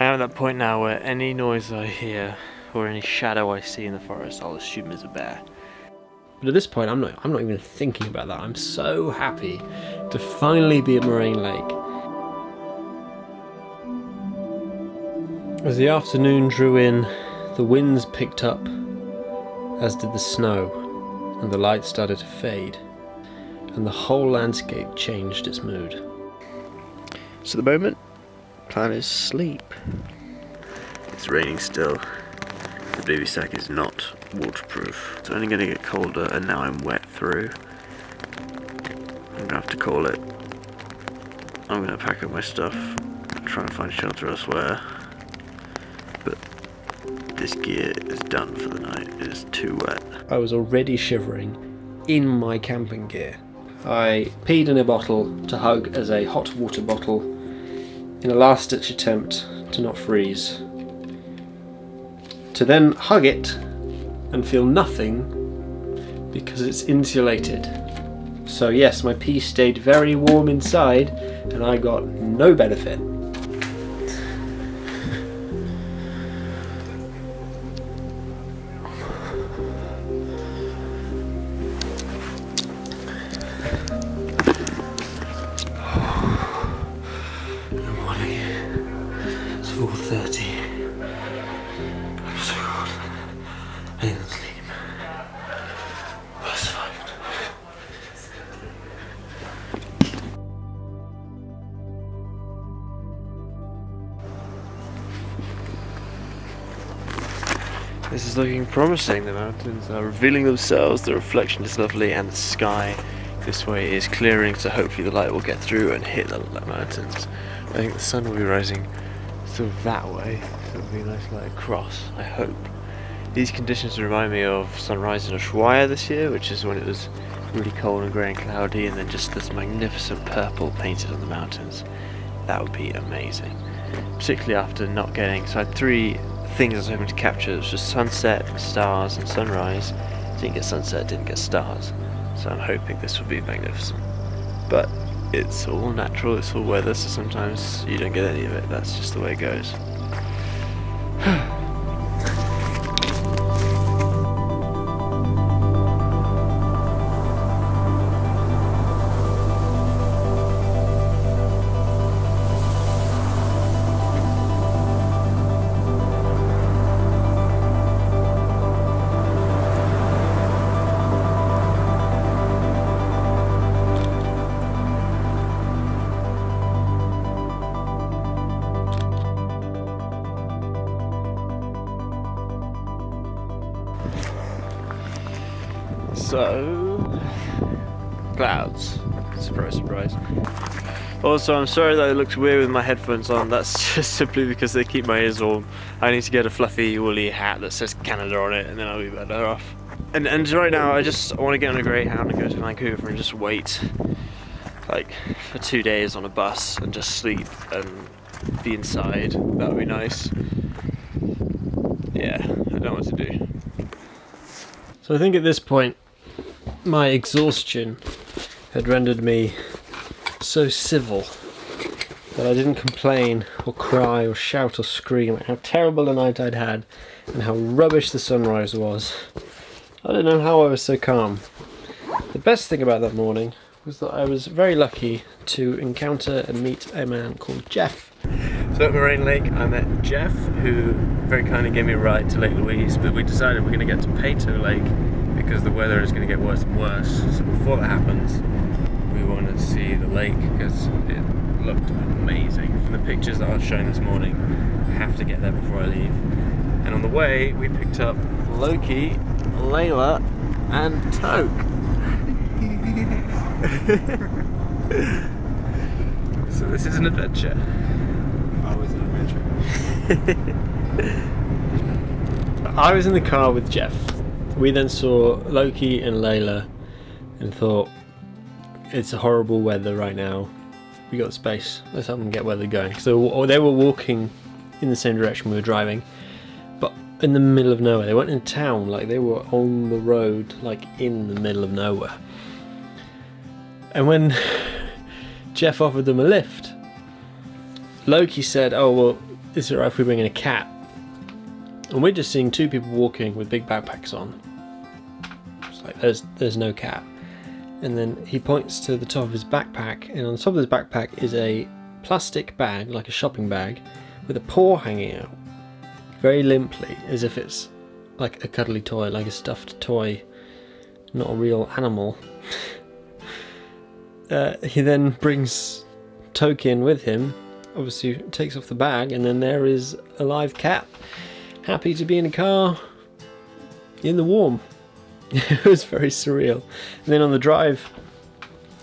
I am at that point now where any noise I hear or any shadow I see in the forest, I'll assume is a bear. But at this point, I'm not even thinking about that. I'm so happy to finally be at Moraine Lake. As the afternoon drew in, the winds picked up, as did the snow, and the light started to fade, and the whole landscape changed its mood. So at the moment, plan is sleep. It's raining still. The baby sack is not waterproof. It's only going to get colder, and now I'm wet through. I'm going to have to call it. I'm going to pack up my stuff and try and find shelter elsewhere. But this gear is done for the night. It is too wet. I was already shivering in my camping gear. I peed in a bottle to hug as a hot water bottle in a last-ditch attempt to not freeze. To then hug it and feel nothing because it's insulated. So yes, my pee stayed very warm inside and I got no benefit. Good morning. It's 4:30. I'm so cold. I didn't sleep. I survived. This is looking promising. The mountains are revealing themselves, the reflection is lovely, and the sky this way is clearing, so hopefully the light will get through and hit the mountains. I think the sun will be rising sort of that way, so it'll be a nice light across, I hope. These conditions remind me of sunrise in Ushuaia this year, which is when it was really cold and grey and cloudy, and then just this magnificent purple painted on the mountains. That would be amazing. Particularly after not getting, so I had 3 things I was hoping to capture. It was just sunset, stars and sunrise. Didn't get sunset, didn't get stars. So I'm hoping this will be magnificent. But it's all natural, it's all weather, so sometimes you don't get any of it. That's just the way it goes. So, clouds. Surprise, surprise. Also, I'm sorry that it looks weird with my headphones on. That's just simply because they keep my ears warm. I need to get a fluffy woolly hat that says Canada on it, and then I'll be better off. And right now, I want to get on a Greyhound and go to Vancouver and just wait, like, for 2 days on a bus and just sleep and be inside. That would be nice. Yeah, I don't know what to do. So I think at this point, my exhaustion had rendered me so civil that I didn't complain or cry or shout or scream at how terrible a night I'd had and how rubbish the sunrise was. I don't know how I was so calm. The best thing about that morning was that I was very lucky to encounter and meet a man called Jeff. So at Moraine Lake I met Jeff, who very kindly gave me a ride to Lake Louise, but we decided we're going to get to Peyto Lake because the weather is going to get worse and worse. So before that happens, we wanted to see the lake because it looked amazing. From the pictures that I was showing this morning, I have to get there before I leave. And on the way, we picked up Loki, Layla, and Toke. So this is an adventure. Always an adventure. I was in the car with Jeff. We then saw Loki and Layla and thought, it's horrible weather right now. We got space. Let's help them get where they're going. So they were walking in the same direction we were driving, but in the middle of nowhere. They weren't in town, like they were on the road, like in the middle of nowhere. And when Jeff offered them a lift, Loki said, oh well, is it right if we bring in a cat? And we're just seeing two people walking with big backpacks on. It's like there's no cat. And then he points to the top of his backpack, and on the top of his backpack is a plastic bag, like a shopping bag, with a paw hanging out, very limply, as if it's like a cuddly toy, like a stuffed toy, not a real animal. He then brings Toke in with him, obviously takes off the bag, and then there is a live cat, happy to be in a car in the warm. It was very surreal. And then on the drive,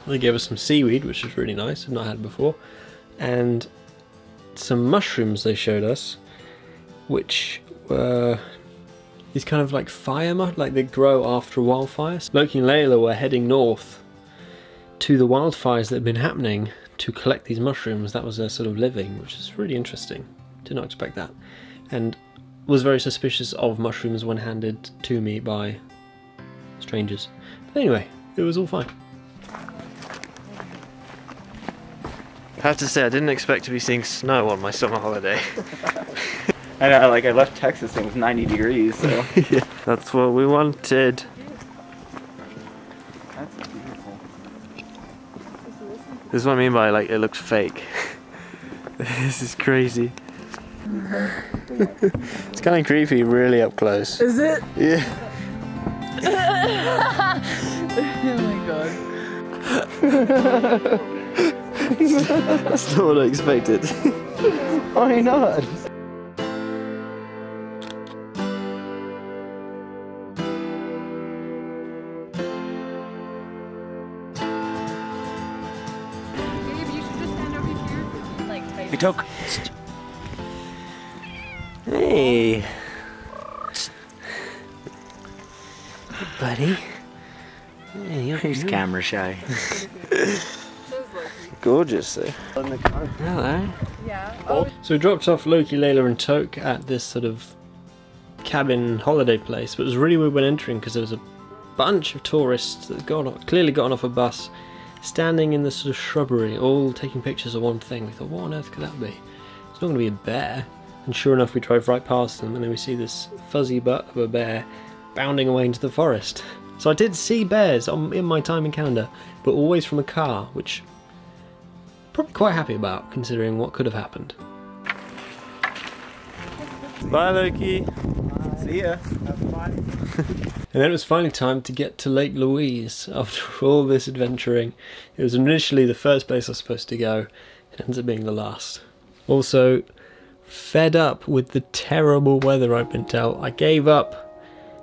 they gave us some seaweed, which was really nice, I've not had before, and some mushrooms they showed us, which were these kind of like fire like they grow after a wildfire. Loki and Layla were heading north to the wildfires that had been happening to collect these mushrooms. That was their sort of living, which is really interesting. Did not expect that, and was very suspicious of mushrooms when handed to me by strangers. But anyway, it was all fine. I have to say, I didn't expect to be seeing snow on my summer holiday. I know, like I left Texas and it was 90 degrees, so. Yeah, that's what we wanted. That's beautiful. This is what I mean by like it looks fake. This is crazy. It's kind of creepy, really up close. Is it? Yeah. Oh my god. That's not what I expected. Why not? Babe, you should just stand over here. Like, Hey, Toke. Hey. Buddy. Hey, He's camera shy. gorgeous though. Hello. Yeah. So we dropped off Loki, Layla and Toke at this sort of cabin holiday place, but it was really weird when entering because there was a bunch of tourists that had clearly gotten off a bus, standing in the sort of shrubbery, all taking pictures of one thing. We thought, what on earth could that be? It's not going to be a bear. And sure enough, we drove right past them, and then we see this fuzzy butt of a bear bounding away into the forest. So I did see bears in my time in Canada, but always from a car, which I'm probably quite happy about, considering what could have happened. Bye, Loki. See ya. And then it was finally time to get to Lake Louise after all this adventuring. It was initially the first place I was supposed to go. It ends up being the last. Also, fed up with the terrible weather I'd been dealt, I gave up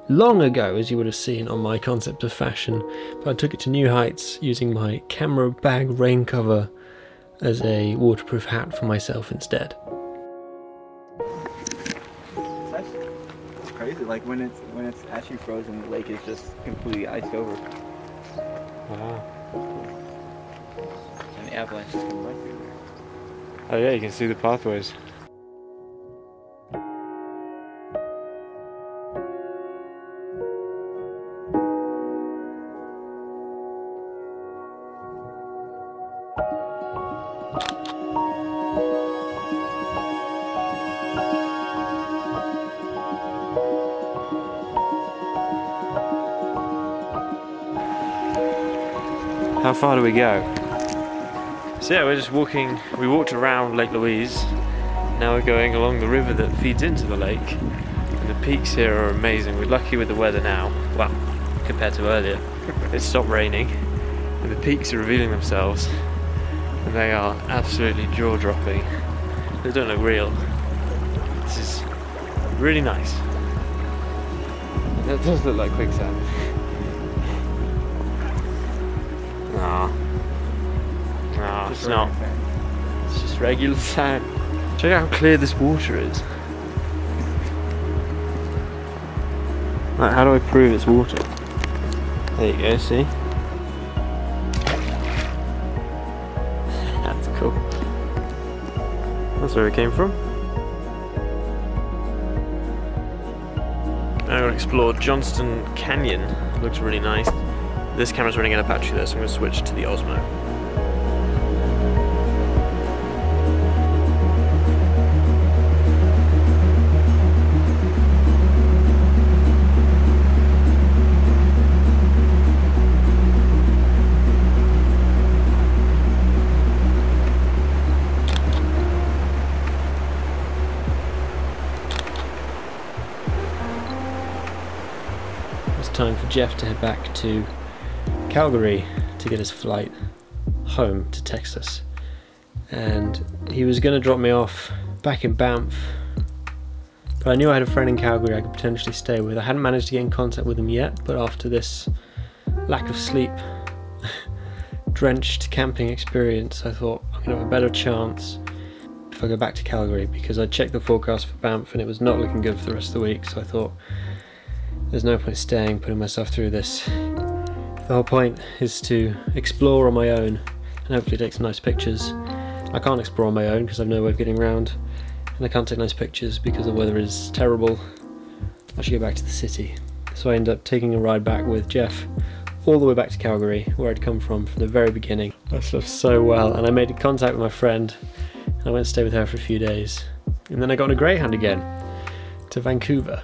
long ago, as you would have seen on my concept of fashion, but I took it to new heights using my camera bag rain cover as a waterproof hat for myself instead. It's crazy, like when it's actually frozen, the lake is just completely iced over. Wow. And the avalanche is coming right through there. Oh yeah, you can see the pathways. How far do we go? So yeah, we're just walking, we walked around Lake Louise, now we're going along the river that feeds into the lake, and the peaks here are amazing. We're lucky with the weather now, well, compared to earlier. It stopped raining, and the peaks are revealing themselves, and they are absolutely jaw-dropping. They don't look real. This is really nice. That does look like quicksand. Nah. No, it's not. It's just regular sand. Check out how clear this water is. Right, how do I prove it's water? There you go, see? That's cool. That's where it came from. Now we're going to explore Johnston Canyon. It looks really nice. This camera's running out of battery there, so I'm going to switch to the Osmo. time for Jeff to head back to Calgary to get his flight home to Texas. And he was going to drop me off back in Banff, but I knew I had a friend in Calgary I could potentially stay with. I hadn't managed to get in contact with him yet, but after this lack of sleep drenched camping experience, I thought I'm going to have a better chance if I go back to Calgary, because I checked the forecast for Banff and it was not looking good for the rest of the week. So I thought there's no point staying, putting myself through this. The whole point is to explore on my own and hopefully take some nice pictures. I can't explore on my own because I've no way of getting around, and I can't take nice pictures because the weather is terrible. I should go back to the city. So I end up taking a ride back with Jeff all the way back to Calgary, where I'd come from the very beginning. I slept so well, and I made contact with my friend and I went to stay with her for a few days, and then I got on a Greyhound again to Vancouver.